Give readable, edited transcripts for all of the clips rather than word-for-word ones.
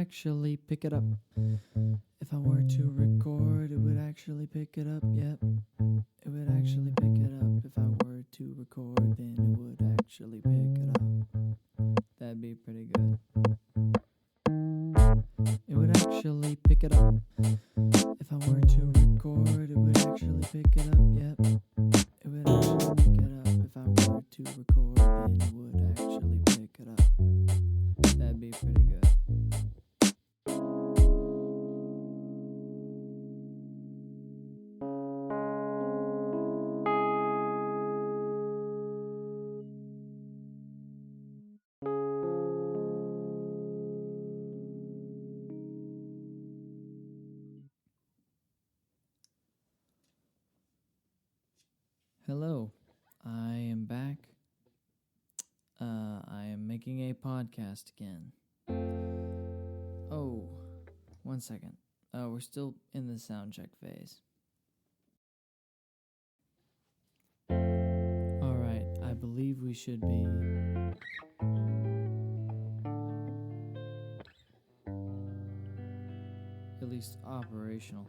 actually pick it up. If I were to record, it would actually pick it up. Yep, it would actually pick it up. If I were to record, then it would actually pick it up. That'd be pretty good. It would actually pick it up. If I were to record, it would actually pick it up. Yep, it would actually pick it up. If I were to record, then it would actually pick it up. That'd be pretty good. Hello, I am back. I am making a podcast again. Oh, 1 second. We're still in the sound check phase. Alright, I believe we should be... at least operational.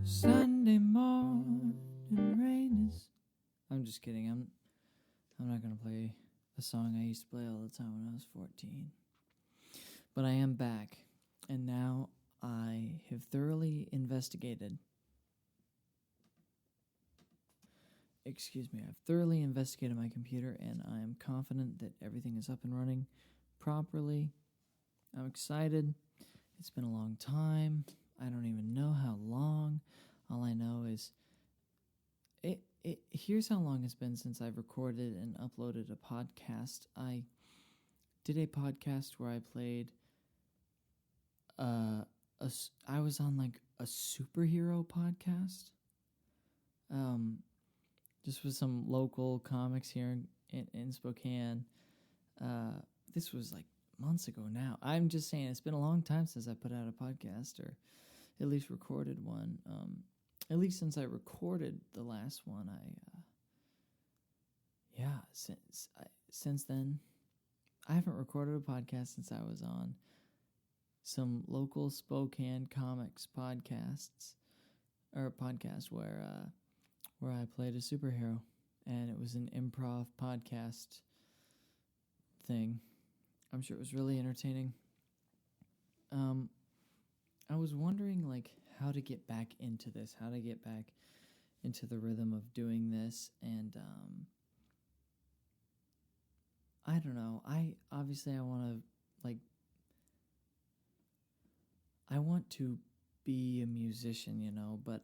Sunday morning rain is... I'm just kidding. I'm not gonna play a song I used to play all the time when I was 14. But I am back, and now I have thoroughly investigated. I've thoroughly investigated my computer, and I am confident that everything is up and running properly. I'm excited. It's been a long time. I don't even know how long. All I know is here's how long it's been since I've recorded and uploaded a podcast. I did a podcast where I played I was on like a superhero podcast. Just with some local comics here in Spokane. This was like months ago now. I'm just saying it's been a long time since I put out a podcast, or at least recorded one. At least since I recorded the last one, since then, I haven't recorded a podcast since I was on some local Spokane comics podcasts, or a podcast where I played a superhero, and it was an improv podcast thing. I'm sure it was really entertaining. I was wondering, like, how to get back into this, how to get back into the rhythm of doing this, and I don't know. I want to, like, I want to be a musician, but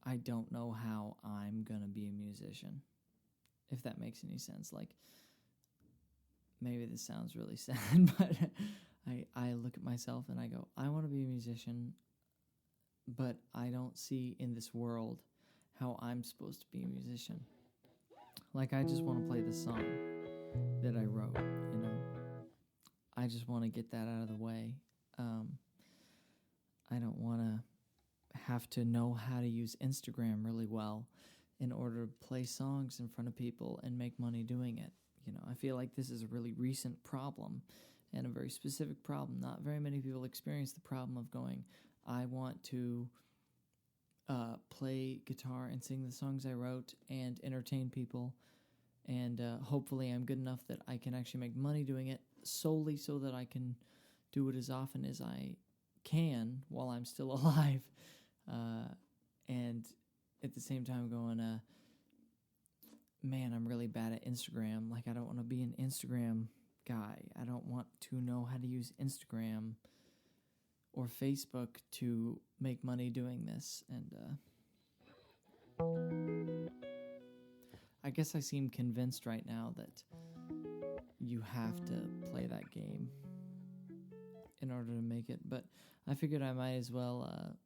I don't know how I'm going to be a musician, if that makes any sense. Like, maybe this sounds really sad, but I look at myself and I go, I want to be a musician, but I don't see in this world how I'm supposed to be a musician. Like, I just want to play the song that I wrote, I just want to get that out of the way. I don't want to have to know how to use Instagram really well in order to play songs in front of people and make money doing it. I feel like this is a really recent problem and a very specific problem. Not very many people experience the problem of going, I want to play guitar and sing the songs I wrote and entertain people, and hopefully I'm good enough that I can actually make money doing it solely so that I can do it as often as I can while I'm still alive, and at the same time going, man, I'm really bad at Instagram. Like, I don't want to be an Instagram guy. I don't want to know how to use Instagram or Facebook to make money doing this. And I guess I seem convinced right now that you have to play that game in order to make it. But I figured I might as well.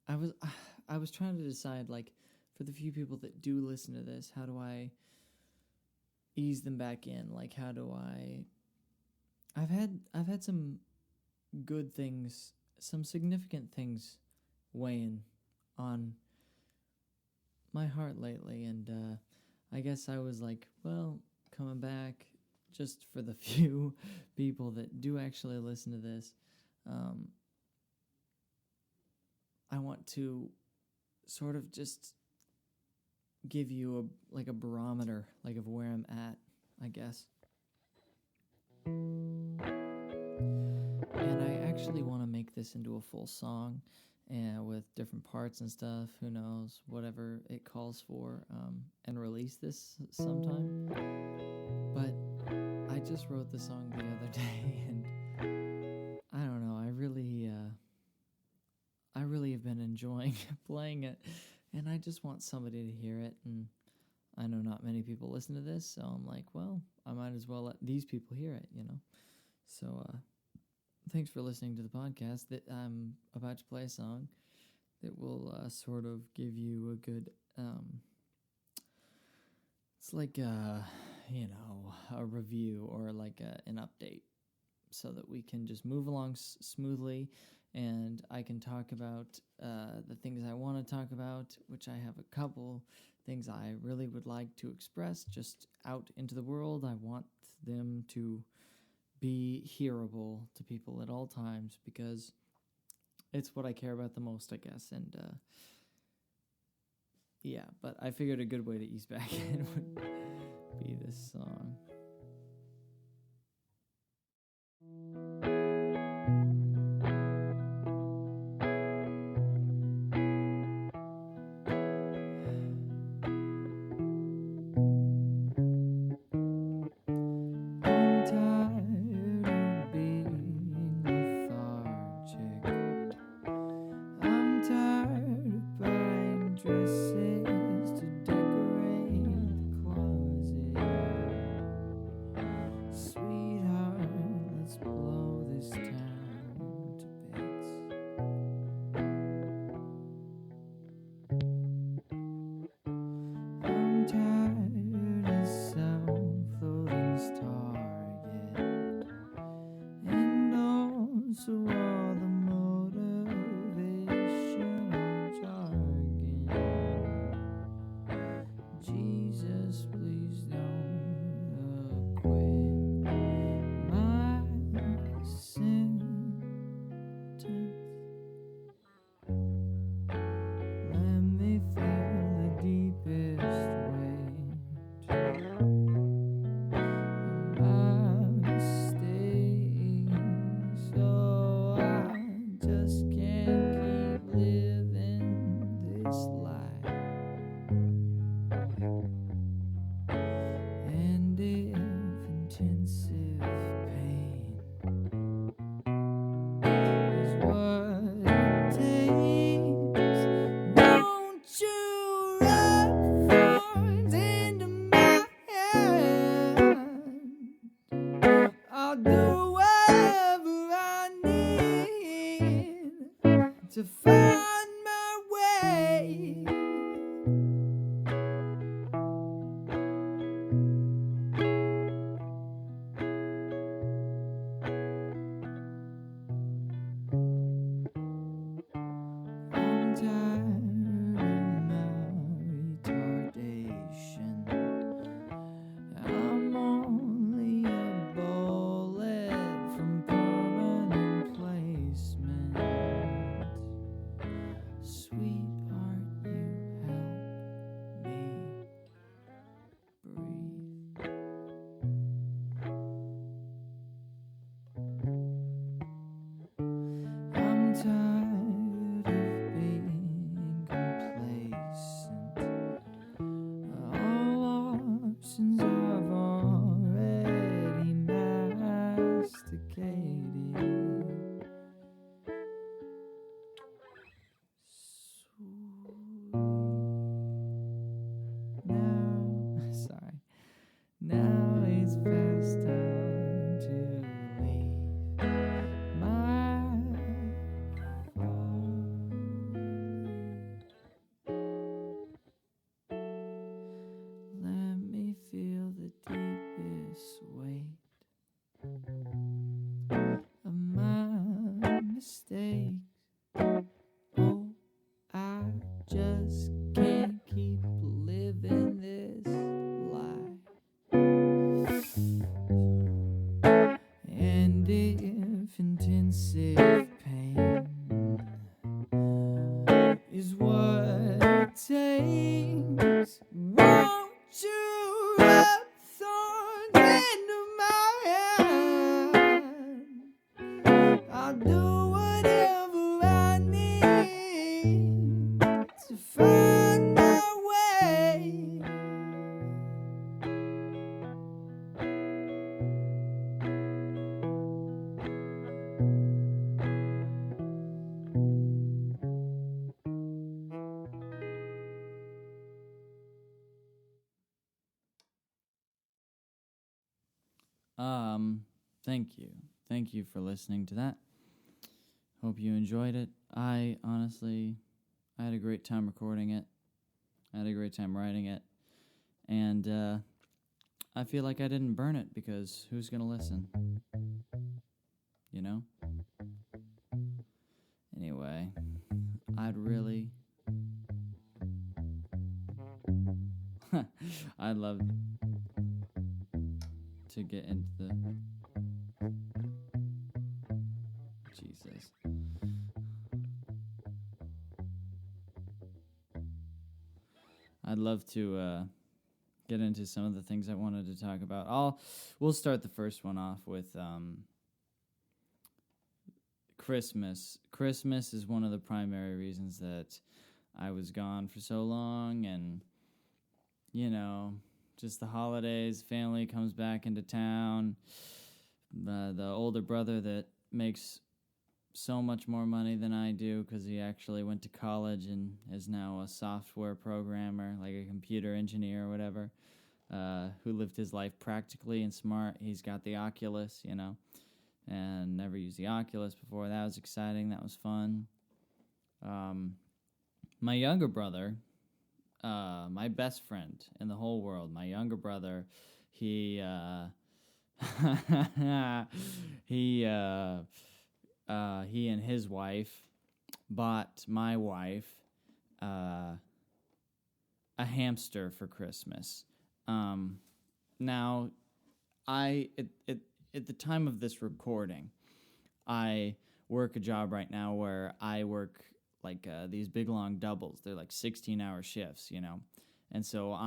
I was trying to decide, like, for the few people that do listen to this, how do I ease them back in? Like, how do I've had some good things, some significant things weighing on my heart lately, and I guess I was like, well, coming back just for the few people that do actually listen to this, I want to sort of just give you a barometer, like, of where I'm at, I guess. And I actually want to make this into a full song, and with different parts and stuff, who knows, whatever it calls for, and release this sometime. But I just wrote the song the other day, and I don't know, I really have been enjoying playing it, and I just want somebody to hear it, and I know not many people listen to this, so I'm like, well, I might as well let these people hear it, So, thanks for listening to the podcast. That I'm about to play a song that will sort of give you a good, it's like a review or like an update, so that we can just move along smoothly, and I can talk about the things I want to talk about, which I have a couple things I really would like to express just out into the world. I want them to be hearable to people at all times, because it's what I care about the most, I guess. And yeah, but I figured a good way to ease back in would be this song. Dresses to decorate the closet. Sweetheart, let's blow this town to bits. I'm tired of self-loathing's target, and also all the motivational jargon. Jesus, please don't acquit my sentence. Let me feel the deepest weight of my mistakes, so I just can't keep living this life. And if intensive pain do whatever I need to find my way. I'm tired of my retardation. I'm only a bullet from permanent placement. Sweetheart, you help me breathe. I'm tired of being complacent. All options I've already masticated. Now it's past time to leave my let me feel the deepest weight of my mistakes. Oh, I just can't keep living this life. And if intensive pain is what it takes, won't you rub thorns into my hand? I'll do whatever I need to find my way. Thank you. Thank you for listening to that. Hope you enjoyed it. I had a great time recording it. I had a great time writing it. And I feel like I didn't burn it because who's going to listen? You know? Anyway, I'd love to get into the... Jesus. I'd love to get into some of the things I wanted to talk about. We'll start the first one off with Christmas. Christmas is one of the primary reasons that I was gone for so long, and just the holidays, family comes back into town. The older brother that makes so much more money than I do because he actually went to college and is now a software programmer, like a computer engineer or whatever, who lived his life practically and smart. He's got the Oculus, and never used the Oculus before. That was exciting. That was fun. My younger brother, my best friend in the whole world, my younger brother, he and his wife bought my wife a hamster for Christmas. Now, at the time of this recording, I work a job right now where I work like these big long doubles. They're like 16-hour shifts, and so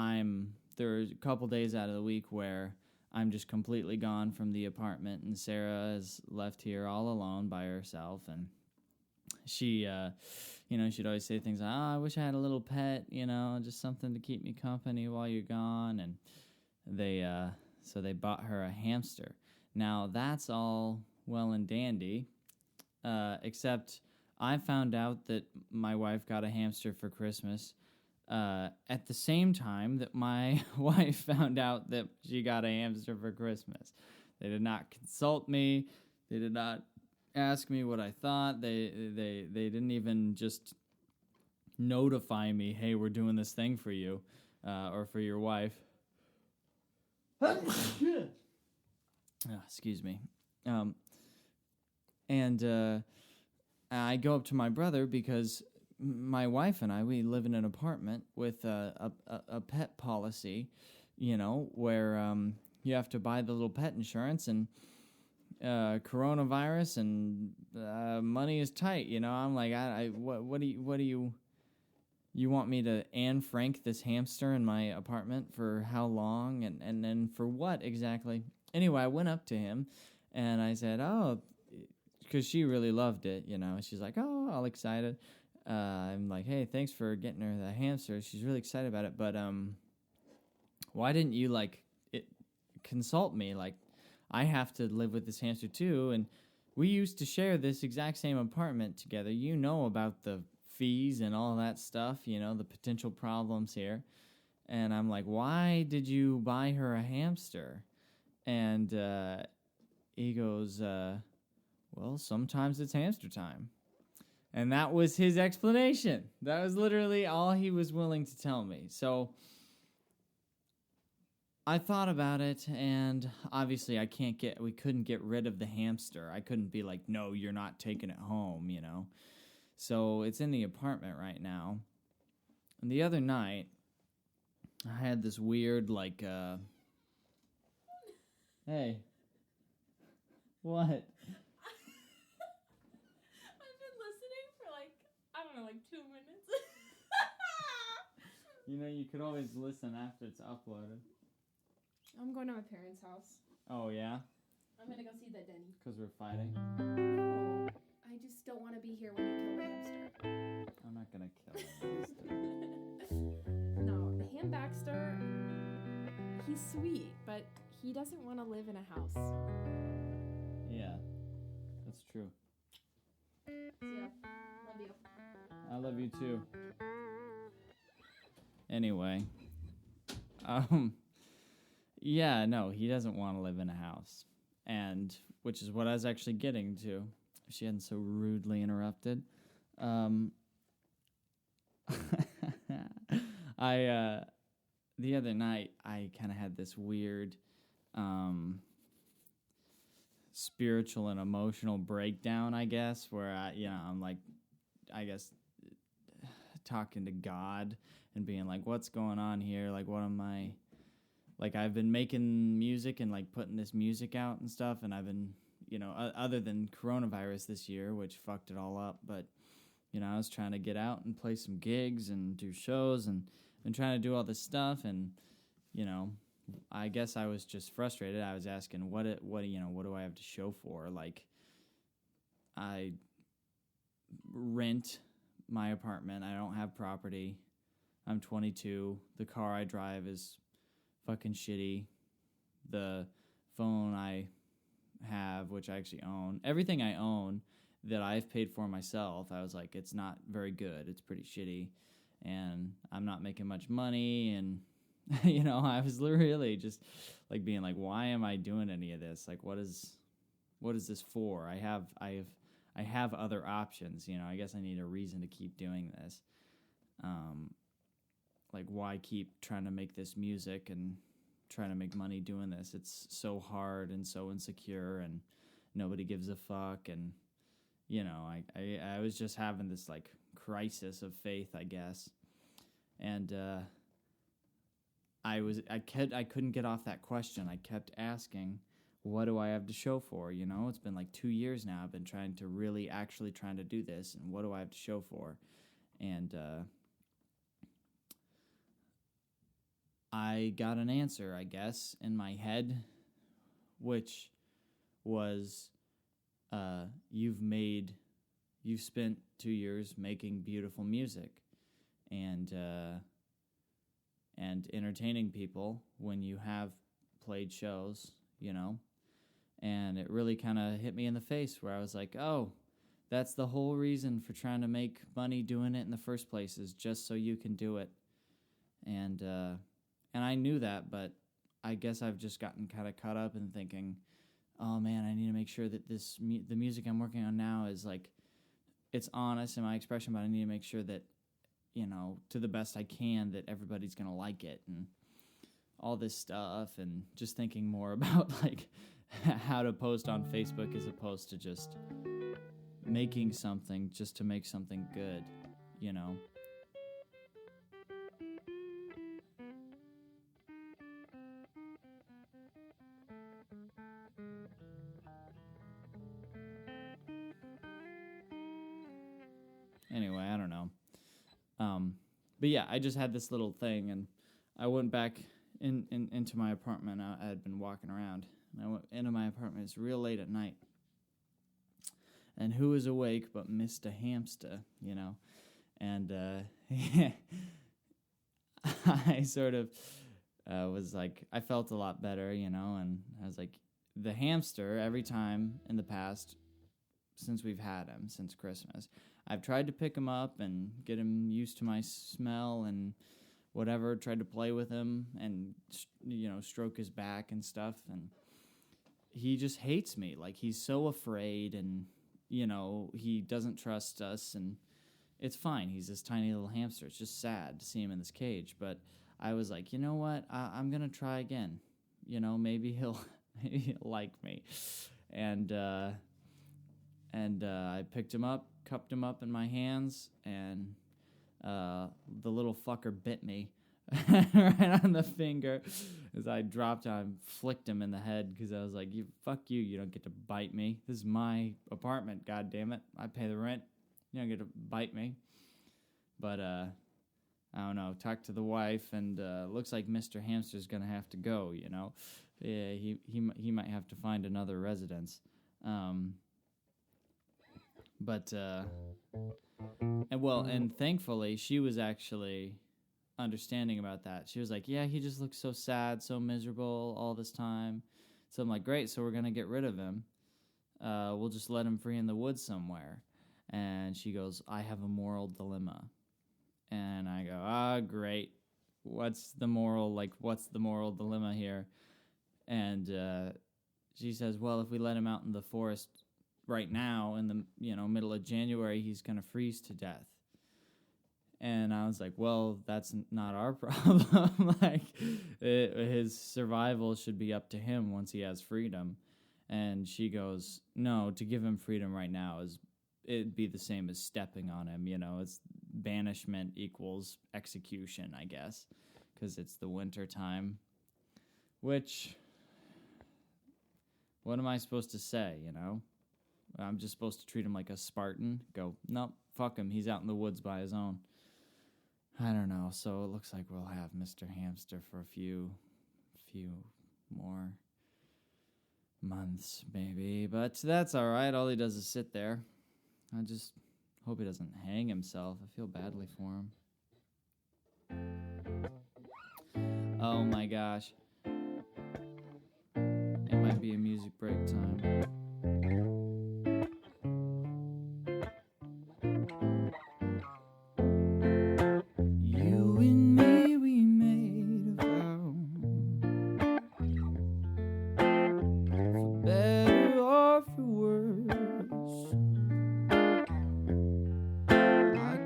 there's a couple days out of the week where I'm just completely gone from the apartment, and Sarah is left here all alone by herself, and she, she'd always say things like, I wish I had a little pet, just something to keep me company while you're gone, and so they bought her a hamster. Now, that's all well and dandy, except I found out that my wife got a hamster for Christmas at the same time that my wife found out that she got a hamster for Christmas. They did not consult me. They did not ask me what I thought. They didn't even just notify me, hey, we're doing this thing for you or for your wife. Excuse me. And I go up to my brother because my wife and I, we live in an apartment with a pet policy, where you have to buy the little pet insurance, and coronavirus and money is tight. I'm like, what do you want me to Anne Frank this hamster in my apartment for how long and then for what exactly? Anyway, I went up to him and I said, oh, because she really loved it, She's like, oh, all excited. I'm like, hey, thanks for getting her the hamster. She's really excited about it, but why didn't you consult me? Like, I have to live with this hamster too, and we used to share this exact same apartment together. You know about the fees and all that stuff, the potential problems here. And I'm like, why did you buy her a hamster? And he goes, well, sometimes it's hamster time. And that was his explanation. That was literally all he was willing to tell me. So I thought about it, and obviously we couldn't get rid of the hamster. I couldn't be like, no, you're not taking it home, So it's in the apartment right now. And the other night, I had this weird, hey. What? I've been listening for I don't know, 2 minutes. You could always listen after it's uploaded. I'm going to my parents' house. Oh, yeah? I'm going to go see the Denny. Because we're fighting? No, I just don't want to be here when you kill the hamster. I'm not going to kill the hamster. No, the Ham Baxter, he's sweet, but he doesn't want to live in a house. Yeah, that's true. See ya. Love you. I love you too. Anyway, yeah, no, he doesn't want to live in a house, and which is what I was actually getting to. If she hadn't so rudely interrupted. The other night I kind of had this weird spiritual and emotional breakdown, I guess, where I'm like, I guess, talking to God and being like, what's going on here? Like, what am I, I've been making music and putting this music out and stuff, and I've been, other than coronavirus this year, which fucked it all up, but I was trying to get out and play some gigs and do shows and trying to do all this stuff, and I guess I was just frustrated. I was asking, what do I have to show for? I rent my apartment. I don't have property. I'm 22. The car I drive is fucking shitty. The phone I have, which I actually own, everything I own that I've paid for myself, I was like, it's not very good. It's pretty shitty, and I'm not making much money, and I was really just being like, why am I doing any of this? What is this for? I have other options. I guess I need a reason to keep doing this. Why keep trying to make this music and trying to make money doing this? It's so hard and so insecure, and nobody gives a fuck. And I was just having this crisis of faith, I guess, and I couldn't get off that question. I kept asking, what do I have to show for? It's been 2 years now. I've been trying to do this, and what do I have to show for? And I got an answer, I guess, in my head, which was, you've spent 2 years making beautiful music and entertaining people when you have played shows, and it really kind of hit me in the face, where I was like, oh, that's the whole reason for trying to make money doing it in the first place, is just so you can do it. And I knew that, but I guess I've just gotten kind of caught up in thinking, oh man, I need to make sure that the music I'm working on now is like, it's honest in my expression, but I need to make sure that, to the best I can, that everybody's going to like it and all this stuff, and just thinking more about like how to post on Facebook as opposed to just making something just to make something good, Anyway, I don't know. But yeah, I just had this little thing, and I went back into my apartment. I had been walking around, and I went into my apartment. It's real late at night, and who is awake but Mr. Hamster, And I sort of was like, I felt a lot better, and I was like, the hamster, every time in the past, since we've had him, since Christmas, I've tried to pick him up and get him used to my smell and whatever, tried to play with him and, stroke his back and stuff, and he just hates me. Like, he's so afraid, and, he doesn't trust us, and it's fine. He's this tiny little hamster. It's just sad to see him in this cage, but I was like, you know what? I'm going to try again. Maybe he'll like me. And I picked him up, cupped him up in my hands, and the little fucker bit me right on the finger as I dropped on him, flicked him in the head because I was like, fuck you, you don't get to bite me. This is my apartment, goddammit. I pay the rent. You don't get to bite me. But, I don't know, talked to the wife, and looks like Mr. Hamster's going to have to go, Yeah, he might have to find another residence. And thankfully, she was actually understanding about that. She was like, yeah, he just looks so sad, so miserable all this time. So I'm like, great, so we're going to get rid of him. We'll just let him free in the woods somewhere. And she goes, I have a moral dilemma. And I go, great. What's the moral dilemma here? And she says, well, if we let him out in the forest right now in the middle of January, he's going to freeze to death. And I was like, well, that's not our problem. His survival should be up to him once he has freedom. And she goes, no, to give him freedom right now it'd be the same as stepping on him. It's banishment equals execution, I guess, because it's the winter time. Which, what am I supposed to say? I'm just supposed to treat him like a Spartan. Go, nope, fuck him. He's out in the woods by his own. I don't know. So it looks like we'll have Mr. Hamster for a few more months, maybe. But that's all right. All he does is sit there. I just hope he doesn't hang himself. I feel badly for him. Oh my gosh. It might be a music break time.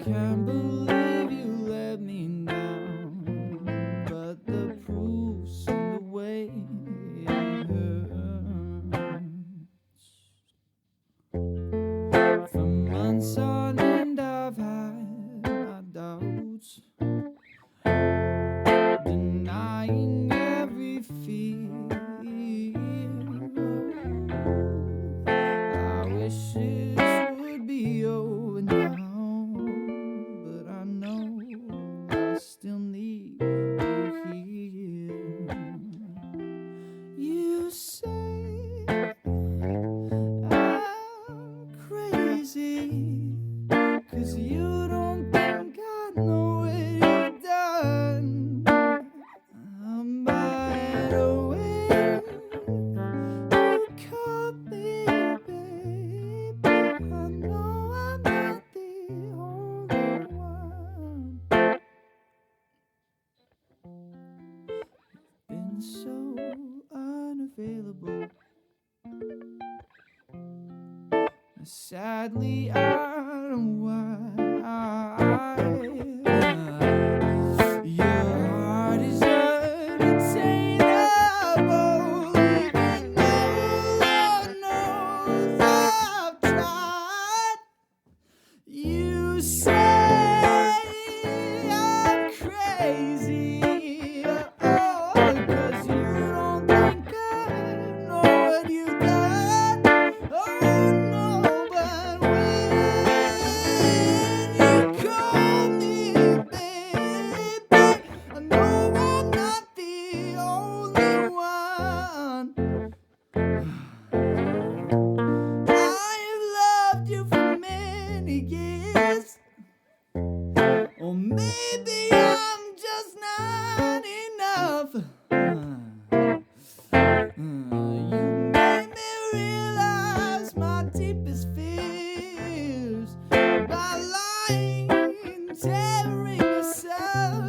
Can't believe you let me down, but the proof's in the way it hurts. For months on end I've had my doubts, denying every fear. Sadly, I don't why. Your heart is unattainable, even though Lord knows I've tried. You say I'm crazy, oh, 'cause you don't think I know what you've done. Oh no, but when you call me baby, I know I'm not the only one. I've loved you for many years. Or maybe I'm just not enough. You made me realize my deepest fears by lying and tearing yourself.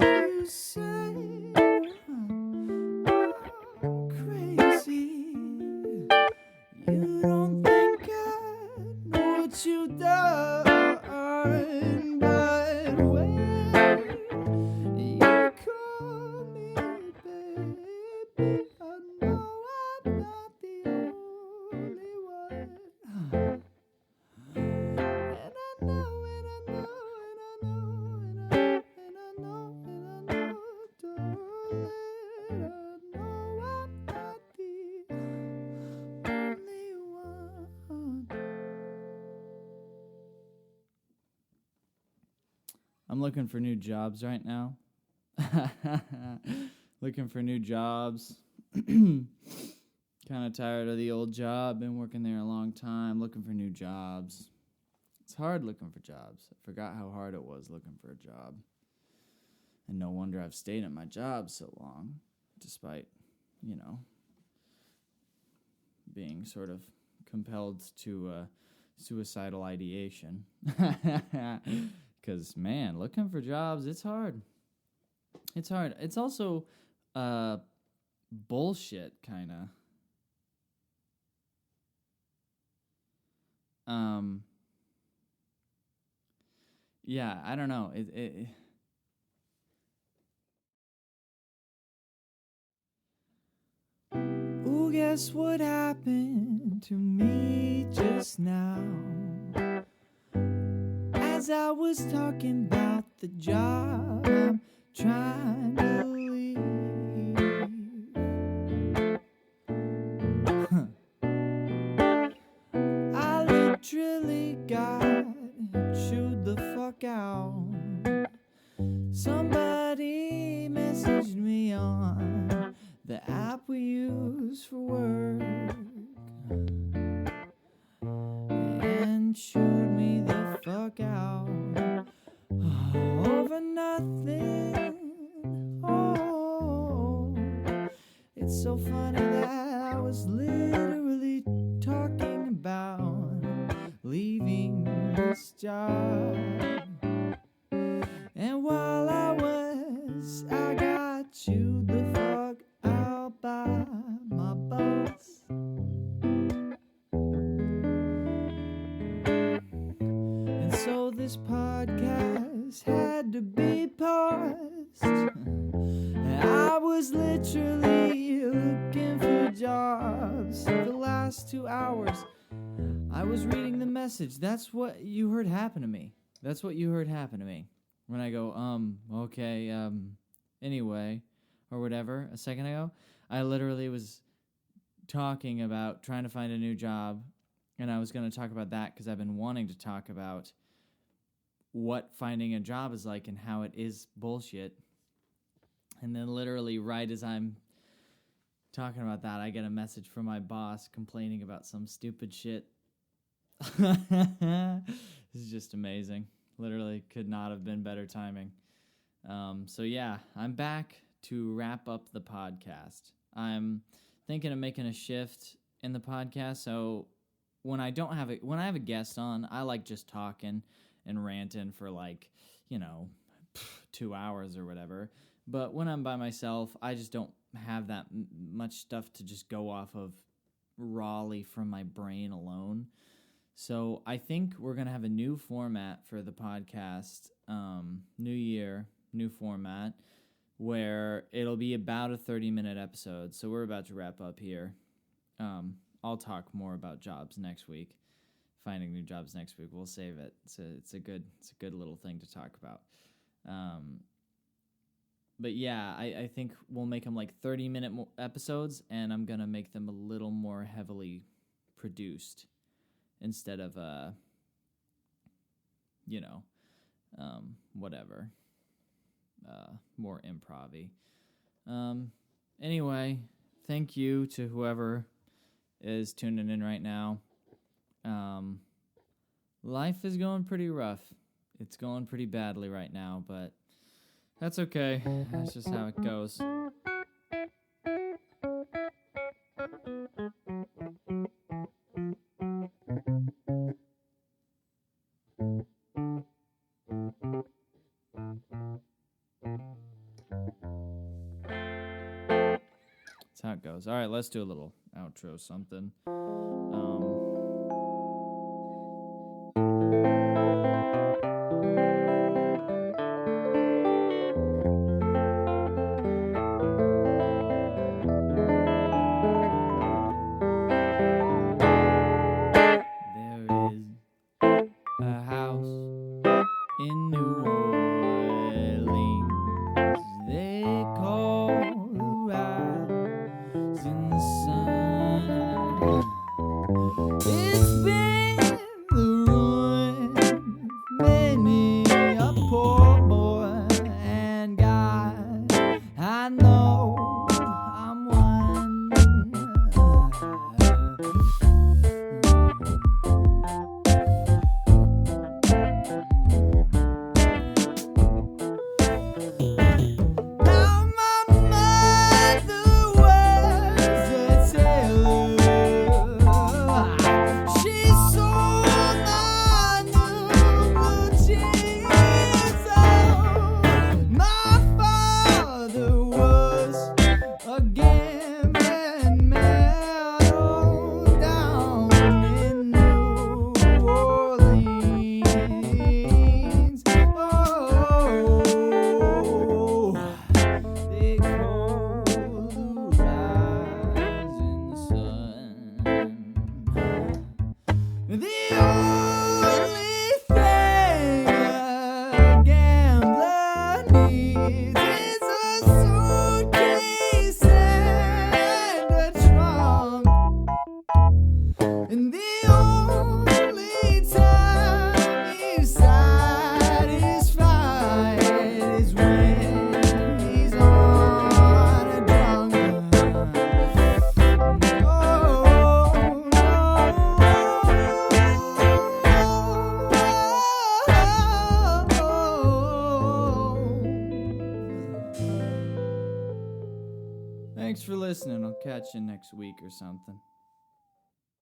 You say I'm crazy. You don't think I know what you've done, but when you call me baby, I know I'm not the only one. And I know, and I know, and I know, and I know, and I know, darling, I know I'm not the only one. I'm looking for new jobs right now. Looking for new jobs. Kind of tired of the old job. Been working there a long time. Looking for new jobs. It's hard looking for jobs. I forgot how hard it was looking for a job. And no wonder I've stayed at my job so long, despite, being sort of compelled to suicidal ideation. Because, man, looking for jobs, it's hard. It's hard. It's also bullshit, kind of. Yeah, I don't know. Ooh, guess what happened to me just now? As I was talking about the job I'm trying to leave. I literally got chewed the fuck out. Somebody messaged me on the app we use for work and chewed me the fuck out over nothing. Oh, it's so funny that I was literally talking about leaving this job. And while I got chewed the fuck out by my boss. And so this podcast had to be paused. And I was literally looking for jobs for the last 2 hours. I was reading the message. That's what you heard happen to me. That's what you heard happen to me. When I go, okay, anyway, or whatever, a second ago, I literally was talking about trying to find a new job, and I was going to talk about that because I've been wanting to talk about what finding a job is like and how it is bullshit. And then literally right as I'm talking about that, I get a message from my boss complaining about some stupid shit. This is just amazing. Literally could not have been better timing. So yeah, I'm back to wrap up the podcast. I'm thinking of making a shift in the podcast. So when I have a guest on, I like just talking and ranting for 2 hours or whatever. But when I'm by myself, I just don't have that much stuff to just go off of Raleigh from my brain alone. So I think we're going to have a new format for the podcast, new year, new format, where it'll be about a 30-minute episode. So we're about to wrap up here. I'll talk more about jobs next week, finding new jobs next week. We'll save it. It's a good little thing to talk about. But yeah, I think we'll make them like 30-minute episodes, and I'm going to make them a little more heavily produced instead of, whatever, more improv-y. Anyway, thank you to whoever is tuning in right now. Life is going pretty rough. It's going pretty badly right now, but that's okay. That's just how it goes. That's how it goes. All right, let's do a little outro something. In New Orleans, they call the rising sun. It's been the ruin of many a poor boy, and God, I know I'm one. Thanks for listening. I'll catch you next week or something.